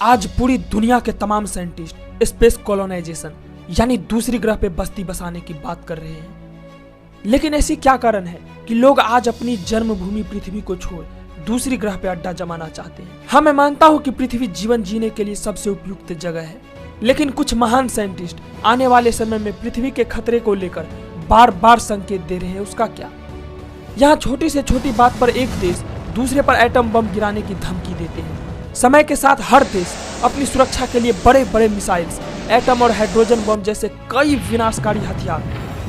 आज पूरी दुनिया के तमाम साइंटिस्ट स्पेस कॉलोनाइजेशन यानी दूसरी ग्रह पे बस्ती बसाने की बात कर रहे हैं। लेकिन ऐसी क्या कारण है कि लोग आज अपनी जन्मभूमि पृथ्वी को छोड़ दूसरी ग्रह पे अड्डा जमाना चाहते हैं। हाँ, मैं मानता हूँ कि पृथ्वी जीवन जीने के लिए सबसे उपयुक्त जगह है, लेकिन कुछ महान साइंटिस्ट आने वाले समय में पृथ्वी के खतरे को लेकर बार बार संकेत दे रहे हैं। उसका क्या? यहाँ छोटी से छोटी बात पर एक देश दूसरे पर एटम बम गिराने की धमकी देते हैं। समय के साथ हर देश अपनी सुरक्षा के लिए बड़े बड़े मिसाइल्स, एटम और हाइड्रोजन बम जैसे कई विनाशकारी हथियार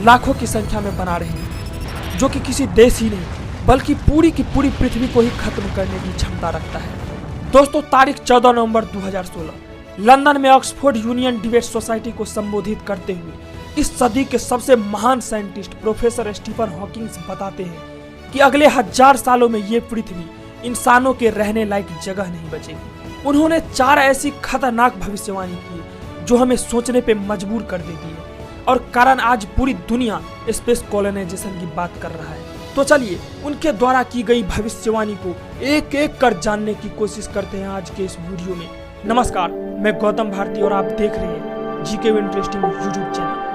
लाखों की संख्या में बना रहे हैं, जो कि किसी देश ही नहीं बल्कि पूरी की पूरी पृथ्वी को ही खत्म करने की क्षमता रखता है। दोस्तों, तारीख 14 नवंबर 2016 लंदन में ऑक्सफोर्ड यूनियन डिबेट सोसाइटी को संबोधित करते हुए इस सदी के सबसे महान साइंटिस्ट प्रोफेसर स्टीफन हॉकिंग बताते हैं कि अगले 1000 सालों में ये पृथ्वी इंसानों के रहने लायक जगह नहीं बचेगी। उन्होंने 4 ऐसी खतरनाक भविष्यवाणी की जो हमें सोचने पे मजबूर कर देती है, और कारण आज पूरी दुनिया स्पेस कॉलोनाइजेशन की बात कर रहा है। तो चलिए उनके द्वारा की गई भविष्यवाणी को एक एक कर जानने की कोशिश करते हैं आज के इस वीडियो में। नमस्कार, मैं गौतम भारती और आप देख रहे हैं जीके इंटरेस्टिंग यूट्यूब चैनल।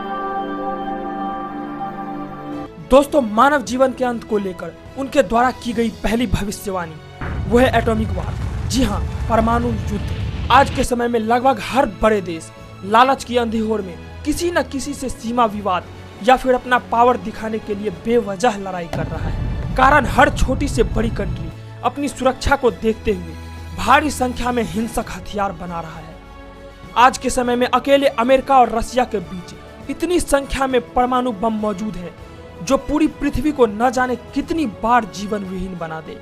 दोस्तों, मानव जीवन के अंत को लेकर उनके द्वारा की गई पहली भविष्यवाणी वो है एटॉमिक वार। जी हाँ, परमाणु युद्ध। आज के समय में लगभग हर बड़े देश लालच की अंधेर में किसी न किसी से सीमा विवाद या फिर अपना पावर दिखाने के लिए बेवजह लड़ाई कर रहा है। कारण हर छोटी से बड़ी कंट्री अपनी सुरक्षा को देखते हुए भारी संख्या में हिंसक हथियार बना रहा है। आज के समय में अकेले अमेरिका और रसिया के बीच इतनी संख्या में परमाणु बम मौजूद है जो पूरी पृथ्वी को न जाने कितनी बार जीवन विहीन बना दे।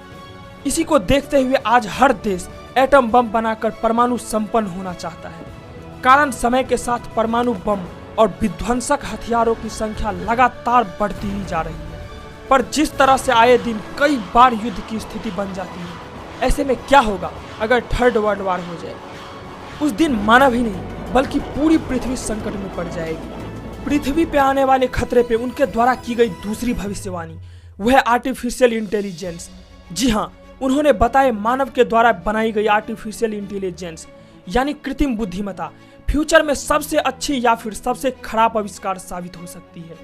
इसी को देखते हुए आज हर देश एटम बम बनाकर परमाणु संपन्न होना चाहता है। कारण समय के साथ परमाणु बम और विध्वंसक हथियारों की संख्या लगातार बढ़ती ही जा रही है। पर जिस तरह से आए दिन कई बार युद्ध की स्थिति बन जाती है, ऐसे में क्या होगा अगर थर्ड वर्ल्ड वार हो जाए? उस दिन मानव ही नहीं बल्कि पूरी पृथ्वी संकट में पड़ जाएगी। पृथ्वी पे आने वाले खतरे पे उनके द्वारा की गई दूसरी भविष्यवाणी वह है आर्टिफिशियल इंटेलिजेंस। जी हाँ, उन्होंने बताया मानव के द्वारा बनाई गई आर्टिफिशियल इंटेलिजेंस यानी कृत्रिम बुद्धिमत्ता फ्यूचर में सबसे अच्छी या फिर सबसे खराब आविष्कार साबित हो सकती है।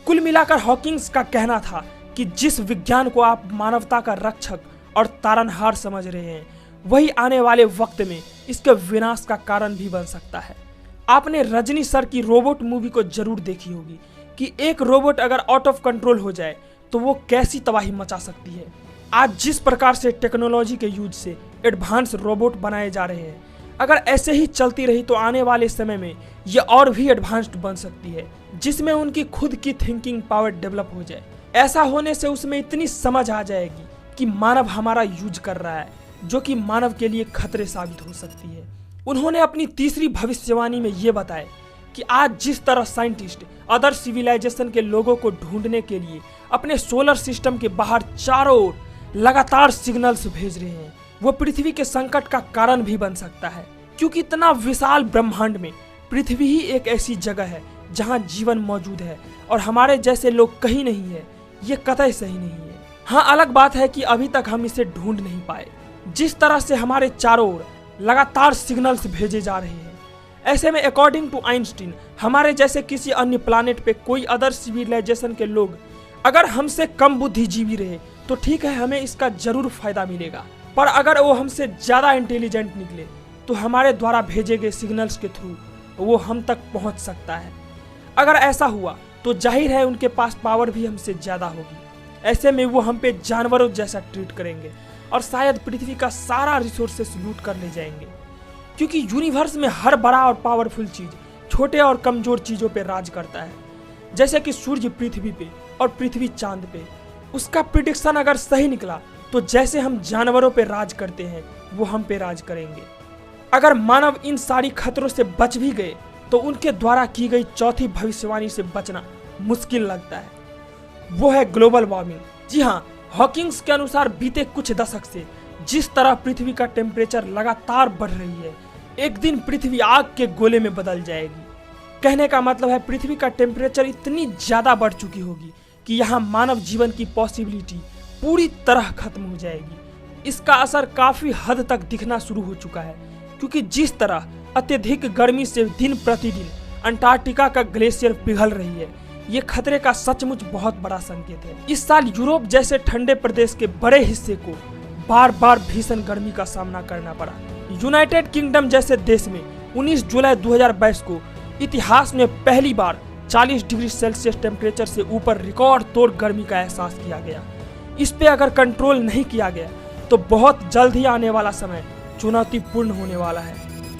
कुल मिलाकर हॉकिंग्स का कहना था कि जिस विज्ञान को आप मानवता का रक्षक और तारनहार समझ रहे हैं, वही आने वाले वक्त में इसके विनाश का कारण भी बन सकता है। आपने रजनी सर की रोबोट मूवी को जरूर देखी होगी कि एक रोबोट अगर आउट ऑफ कंट्रोल हो जाए तो वो कैसी तबाही मचा सकती है। आज जिस प्रकार से टेक्नोलॉजी के यूज से एडवांस रोबोट बनाए जा रहे हैं, अगर ऐसे ही चलती रही तो आने वाले समय में ये और भी एडवांस्ड बन सकती है, जिसमें उनकी खुद की थिंकिंग पावर डेवलप हो जाए। ऐसा होने से उसमें इतनी समझ आ जाएगी कि मानव हमारा यूज कर रहा है, जो कि मानव के लिए खतरे साबित हो सकती है। उन्होंने अपनी तीसरी भविष्यवाणी में ये बताया कि आज जिस तरह साइंटिस्ट अदर सिविलाइजेशन के लोगों को ढूंढने के लिए अपने सोलर सिस्टम के बाहर चारों ओर लगातार सिग्नल्स भेज रहे हैं, वो पृथ्वी के संकट का कारण भी बन सकता है। क्योंकि इतना विशाल ब्रह्मांड में पृथ्वी ही एक ऐसी जगह है जहां जीवन मौजूद है और हमारे जैसे लोग कहीं नहीं है, ये कतई सही नहीं है। हाँ, अलग बात है कि अभी तक हम इसे ढूंढ नहीं पाए। जिस तरह से हमारे चारों ओर लगातार सिग्नल्स भेजे जा रहे हैं, ऐसे में अकॉर्डिंग टू आइंस्टीन हमारे जैसे किसी अन्य प्लानेट पे कोई अदर सिविलाइजेशन के लोग अगर हमसे कम बुद्धिजीवी रहे तो ठीक है, हमें इसका जरूर फायदा मिलेगा। पर अगर वो हमसे ज्यादा इंटेलिजेंट निकले तो हमारे द्वारा भेजे गए सिग्नल्स के थ्रू वो हम तक पहुंच सकता है। अगर ऐसा हुआ तो जाहिर है उनके पास पावर भी हमसे ज्यादा होगी। ऐसे में वो हम पे जानवरों जैसा ट्रीट करेंगे और शायद पृथ्वी का सारा रिसोर्सेस लूट कर ले जाएंगे। क्योंकि यूनिवर्स में हर बड़ा और पावरफुल चीज छोटे और कमजोर चीजों पे राज करता है। जैसे कि सूर्य पृथ्वी पे और पृथ्वी चांद पे। उसका प्रिडिक्शन अगर सही निकला तो जैसे हम जानवरों पे राज करते हैं, वो हम पे राज करेंगे। अगर मानव इन सारी खतरों से बच भी गए तो उनके द्वारा की गई चौथी भविष्यवाणी से बचना मुश्किल लगता है। वो है ग्लोबल वार्मिंग। जी हाँ, हॉकिंग्स के अनुसार बीते कुछ दशक से जिस तरह पृथ्वी का टेम्परेचर लगातार बढ़ रही है, एक दिन पृथ्वी आग के गोले में बदल जाएगी। कहने का मतलब है पृथ्वी का टेम्परेचर इतनी ज्यादा बढ़ चुकी होगी कि यहाँ मानव जीवन की पॉसिबिलिटी पूरी तरह खत्म हो जाएगी। इसका असर काफी हद तक दिखना शुरू हो चुका है, क्योंकि जिस तरह अत्यधिक गर्मी से दिन प्रतिदिन अंटार्कटिका का ग्लेशियर पिघल रही है, ये खतरे का सचमुच बहुत बड़ा संकेत है। इस साल यूरोप जैसे ठंडे प्रदेश के बड़े हिस्से को बार बार भीषण गर्मी का सामना करना पड़ा। यूनाइटेड किंगडम जैसे देश में 19 जुलाई 2022 को इतिहास में पहली बार 40 डिग्री सेल्सियस टेम्परेचर से ऊपर रिकॉर्ड तोड़ गर्मी का एहसास किया गया। इस पे अगर कंट्रोल नहीं किया गया तो बहुत जल्द ही आने वाला समय चुनौतीपूर्ण होने वाला है।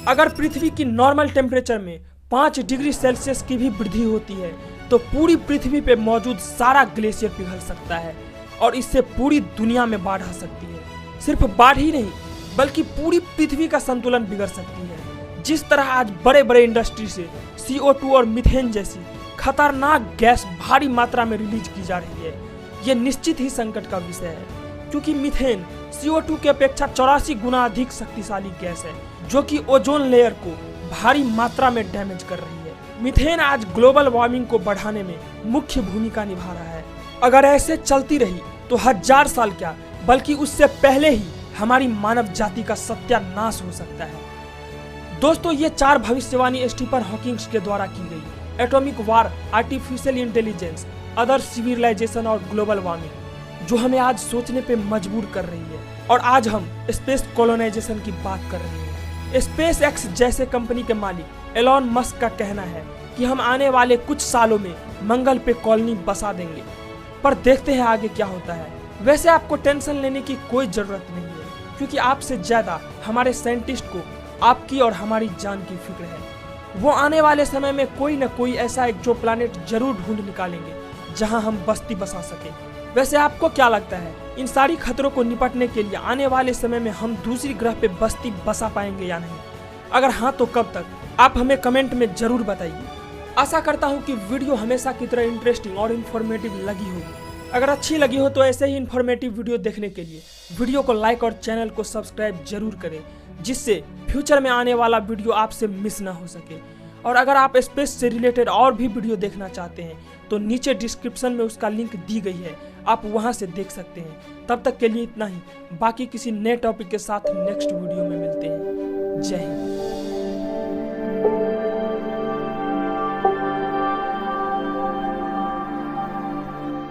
अगर पृथ्वी की नॉर्मल टेम्परेचर में 5 डिग्री सेल्सियस की भी वृद्धि होती है तो पूरी पृथ्वी पे मौजूद सारा ग्लेशियर पिघल सकता है और इससे पूरी दुनिया में बाढ़ आ सकती है। सिर्फ बाढ़ ही नहीं बल्कि पूरी पृथ्वी का संतुलन बिगड़ सकती है। जिस तरह आज बड़े बड़े इंडस्ट्री से CO2 और मीथेन जैसी खतरनाक गैस भारी मात्रा में रिलीज की जा रही है, ये निश्चित ही संकट का विषय है, क्योंकि मीथेन CO2 की अपेक्षा 84 गुना अधिक शक्तिशाली गैस है जो कि ओजोन लेयर को भारी मात्रा में डैमेज कर रही है। मीथेन आज ग्लोबल वार्मिंग को बढ़ाने में मुख्य भूमिका निभा रहा है। अगर ऐसे चलती रही तो 1000 साल क्या बल्कि उससे पहले ही हमारी मानव जाति का सत्यानाश हो सकता है। दोस्तों, ये 4 भविष्यवाणी स्टीफन हॉकिंग के द्वारा की गई। एटॉमिक वार, आर्टिफिशियल इंटेलिजेंस, अदर सिविलाइजेशन और ग्लोबल वार्मिंग जो हमें आज सोचने पे मजबूर कर रही है। और आज हम स्पेस कॉलोनाइजेशन की बात कर रहे हैं। स्पेस एक्स जैसे कंपनी के मालिक एलॉन मस्क का कहना है कि हम आने वाले कुछ सालों में मंगल पे कॉलोनी बसा देंगे, पर देखते हैं आगे क्या होता है। वैसे आपको टेंशन लेने की कोई जरूरत नहीं है, क्योंकि आपसे ज्यादा हमारे साइंटिस्ट को आपकी और हमारी जान की फिक्र है। वो आने वाले समय में कोई न कोई ऐसा एक्सोप्लैनेट जरूर ढूंढ निकालेंगे जहां हम बस्ती बसा सके। वैसे आपको क्या लगता है, इन सारी खतरों को निपटने के लिए आने वाले समय में हम दूसरी ग्रह पे बस्ती बसा पाएंगे या नहीं? अगर हाँ तो कब तक? आप हमें कमेंट में जरूर बताइए। आशा करता हूँ कि वीडियो हमेशा की तरह इंटरेस्टिंग और इन्फॉर्मेटिव लगी होगी। अगर अच्छी लगी हो तो ऐसे ही इन्फॉर्मेटिव वीडियो देखने के लिए वीडियो को लाइक और चैनल को सब्सक्राइब जरूर करें, जिससे फ्यूचर में आने वाला वीडियो आपसे मिस ना हो सके। और अगर आप स्पेस से रिलेटेड और भी वीडियो देखना चाहते हैं तो नीचे डिस्क्रिप्शन में उसका लिंक दी गई है, आप वहां से देख सकते हैं। तब तक के लिए इतना ही, बाकी किसी नए टॉपिक के साथ नेक्स्ट वीडियो में मिलते हैं। जय हिंद।